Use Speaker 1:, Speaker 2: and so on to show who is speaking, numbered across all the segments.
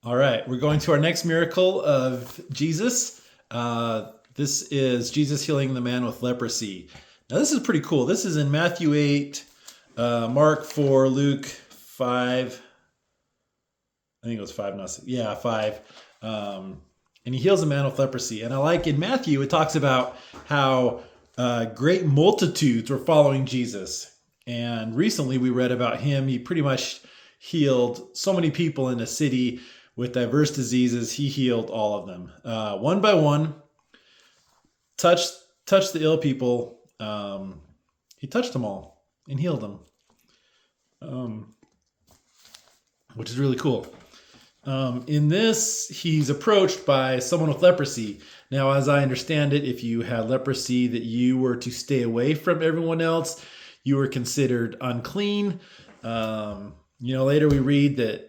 Speaker 1: All right, we're going to our next miracle of Jesus. This is Jesus healing the man with leprosy. Now, this is pretty cool. This is in Matthew 8, Mark 4, Luke 5. I think it was 5, not 6. Yeah, 5. And he heals a man with leprosy. And I like in Matthew, it talks about how great multitudes were following Jesus. And recently we read about him. He pretty much healed so many people in a city with diverse diseases. He healed all of them. One by one, touched the ill people. He touched them all and healed them, which is really cool. In this, he's approached by someone with leprosy. Now, as I understand it, if you had leprosy, that you were to stay away from everyone else. You were considered unclean. Later we read that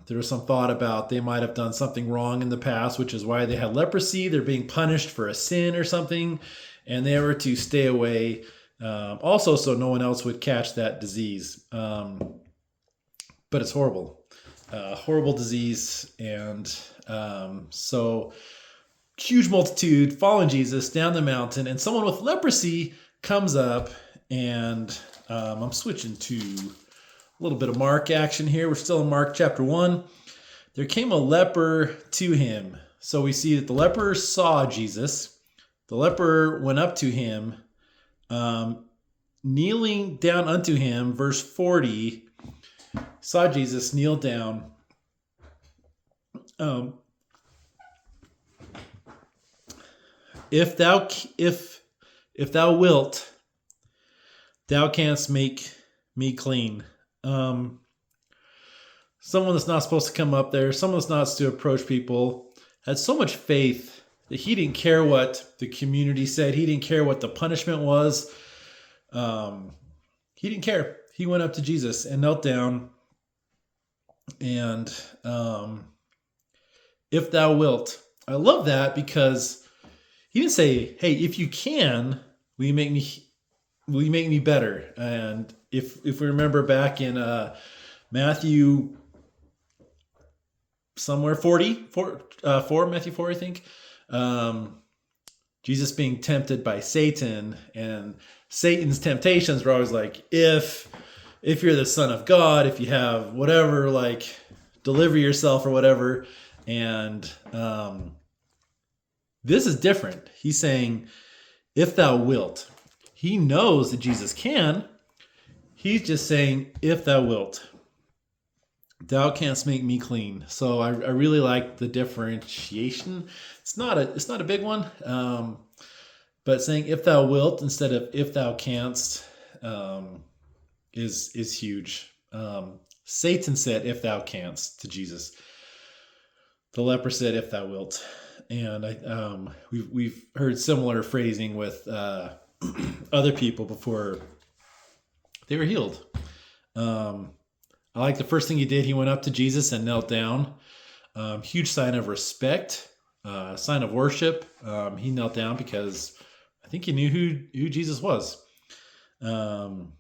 Speaker 1: there was some thought about they might have done something wrong in the past, which is why they had leprosy. They're being punished for a sin or something, and they were to stay away also so no one else would catch that disease. But it's horrible. Horrible disease. And so huge multitude following Jesus down the mountain, and someone with leprosy comes up, and I'm switching to a little bit of Mark action here. We're still in Mark chapter 1. There came a leper to him. So we see that the leper saw Jesus. The leper went up to him, kneeling down unto him. Verse 40, saw Jesus, kneel down. If thou wilt, thou canst make me clean. Someone that's not supposed to come up there, someone that's not supposed to approach people, had so much faith that he didn't care what the community said. He didn't care what the punishment was. He didn't care. He went up to Jesus and knelt down. And if thou wilt, I love that, because he didn't say, "Hey, if you can, will you make me better?" And if we remember back in Matthew somewhere 4, Matthew 4, I think, Jesus being tempted by Satan, and Satan's temptations were always like, if you're the Son of God, if you have whatever, like, deliver yourself or whatever. And this is different. He's saying, if thou wilt. He knows that Jesus can. He's just saying, if thou wilt, thou canst make me clean. So I really like the differentiation. It's not a big one, but saying if thou wilt instead of if thou canst is huge. Satan said, "If thou canst," to Jesus. The leper said, "If thou wilt," and we've heard similar phrasing with other people before they were healed. I like the first thing he did. He went up to Jesus and knelt down. Huge sign of respect, sign of worship. He knelt down because I think he knew who Jesus was. In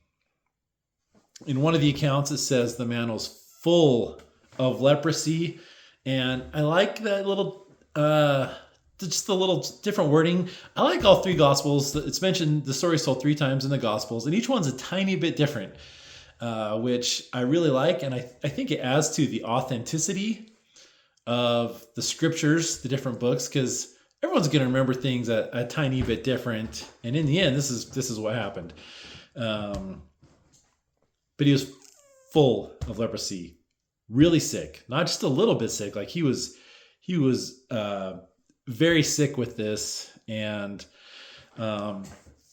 Speaker 1: one of the accounts, it says the man was full of leprosy. And I like that little, just a little different wording. I like all three Gospels. It's mentioned, the story's told 3 times in the Gospels, and each one's a tiny bit different, which I really like. And I think it adds to the authenticity of the scriptures, the different books, because everyone's going to remember things a tiny bit different. And in the end, this is what happened. But he was full of leprosy, really sick, not just a little bit sick. Like he was very sick with this. And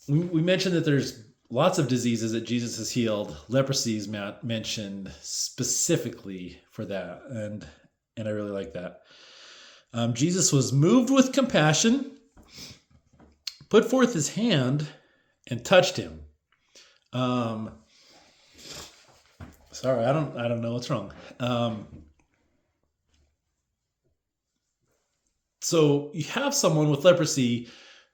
Speaker 1: we mentioned that there's lots of diseases that Jesus has healed. Leprosy is mentioned specifically for that. And I really like that. Jesus was moved with compassion, put forth his hand, and touched him. Sorry, I don't know what's wrong. So you have someone with leprosy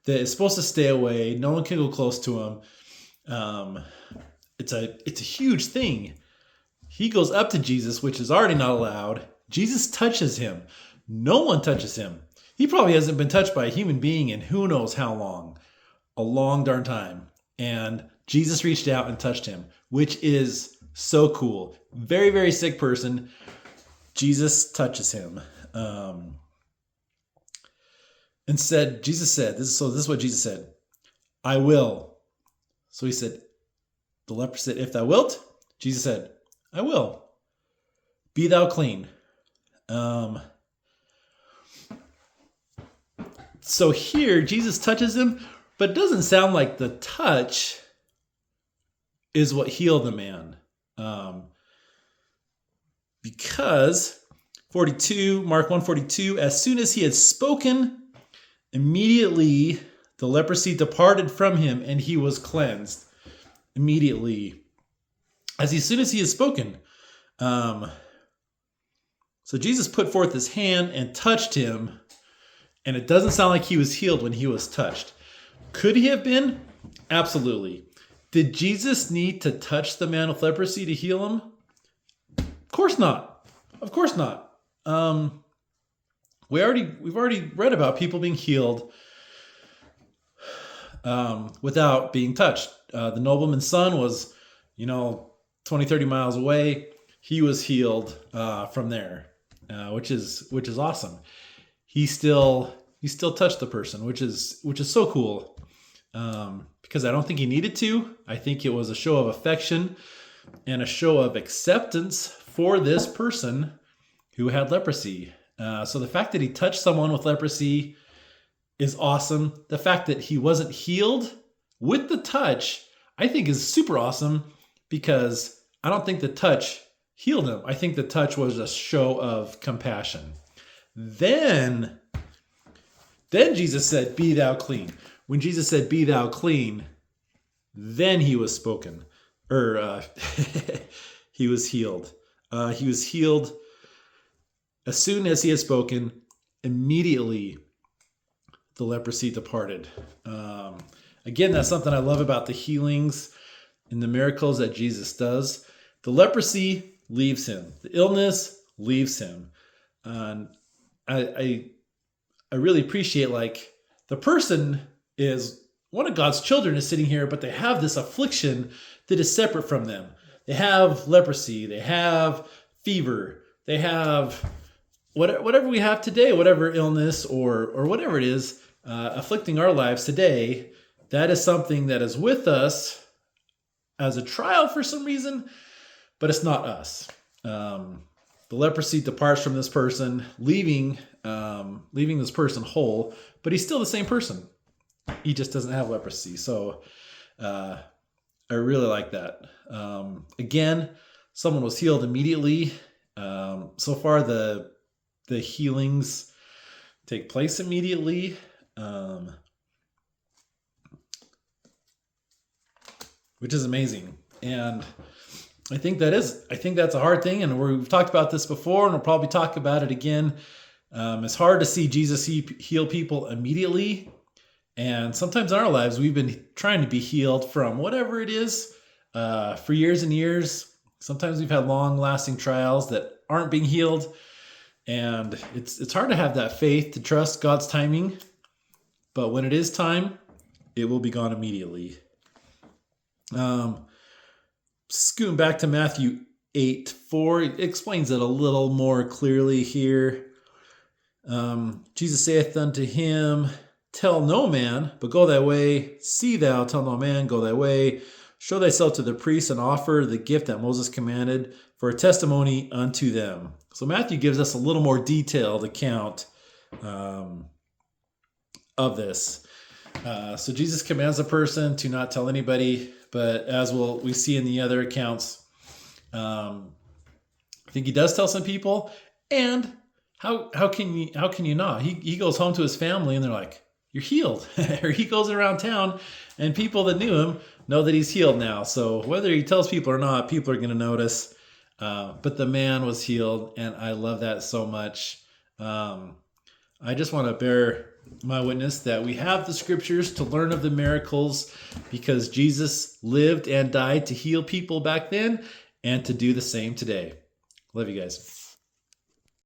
Speaker 1: that is supposed to stay away. No one can go close to him. It's a huge thing. He goes up to Jesus, which is already not allowed, Jesus touches him. No one touches him. He probably hasn't been touched by a human being in who knows how long. A long darn time. And Jesus reached out and touched him, which is so cool. Very, very sick person. Jesus touches him. Jesus said, this is what Jesus said, I will. So he said, the leper said, if thou wilt. Jesus said, I will. Be thou clean. So here, Jesus touches him, but it doesn't sound like the touch is what healed the man. Because 42, Mark 1:42, as soon as he had spoken, immediately the leprosy departed from him and he was cleansed. Immediately. As soon as he had spoken. So Jesus put forth his hand and touched him. And it doesn't sound like he was healed when he was touched. Could he have been? Absolutely. Did Jesus need to touch the man with leprosy to heal him? Of course not. Of course not. We've already read about people being healed without being touched. The nobleman's son was, 20, 30 miles away. He was healed from there, which is awesome. He still touched the person, which is so cool. Because I don't think he needed to. I think it was a show of affection and a show of acceptance for this person who had leprosy. So the fact that he touched someone with leprosy is awesome. The fact that he wasn't healed with the touch, I think is super awesome, because I don't think the touch healed him. I think the touch was a show of compassion. Then Jesus said, be thou clean. When Jesus said, be thou clean, then he was spoken. He was healed. He was healed as soon as he had spoken. Immediately, the leprosy departed. Again, that's something I love about the healings and the miracles that Jesus does. The leprosy leaves him. The illness leaves him. And I really appreciate, the person is one of God's children is sitting here, but they have this affliction that is separate from them. They have leprosy. They have fever. They have whatever we have today, whatever illness or whatever it is afflicting our lives today. That is something that is with us as a trial for some reason, but it's not us. The leprosy departs from this person, leaving this person whole, but he's still the same person. He just doesn't have leprosy. So I really like that. Again, someone was healed immediately. So far, the healings take place immediately. Which is amazing. And I think that's a hard thing. And we've talked about this before, and we'll probably talk about it again. It's hard to see Jesus heal people immediately. And sometimes in our lives, we've been trying to be healed from whatever it is for years and years. Sometimes we've had long-lasting trials that aren't being healed. And it's hard to have that faith to trust God's timing. But when it is time, it will be gone immediately. Scooting back to Matthew 8:4, it explains it a little more clearly here. Jesus saith unto him, tell no man, but go thy way. See thou, tell no man, go thy way. Show thyself to the priests and offer the gift that Moses commanded for a testimony unto them. So Matthew gives us a little more detailed account of this. So Jesus commands a person to not tell anybody, but as we see in the other accounts, I think he does tell some people. And how can you not? He goes home to his family and they're like, you're healed. Or he goes around town and people that knew him know that he's healed now. So whether he tells people or not, people are going to notice. But the man was healed, and I love that so much. I just want to bear my witness that we have the scriptures to learn of the miracles, because Jesus lived and died to heal people back then and to do the same today. Love you guys.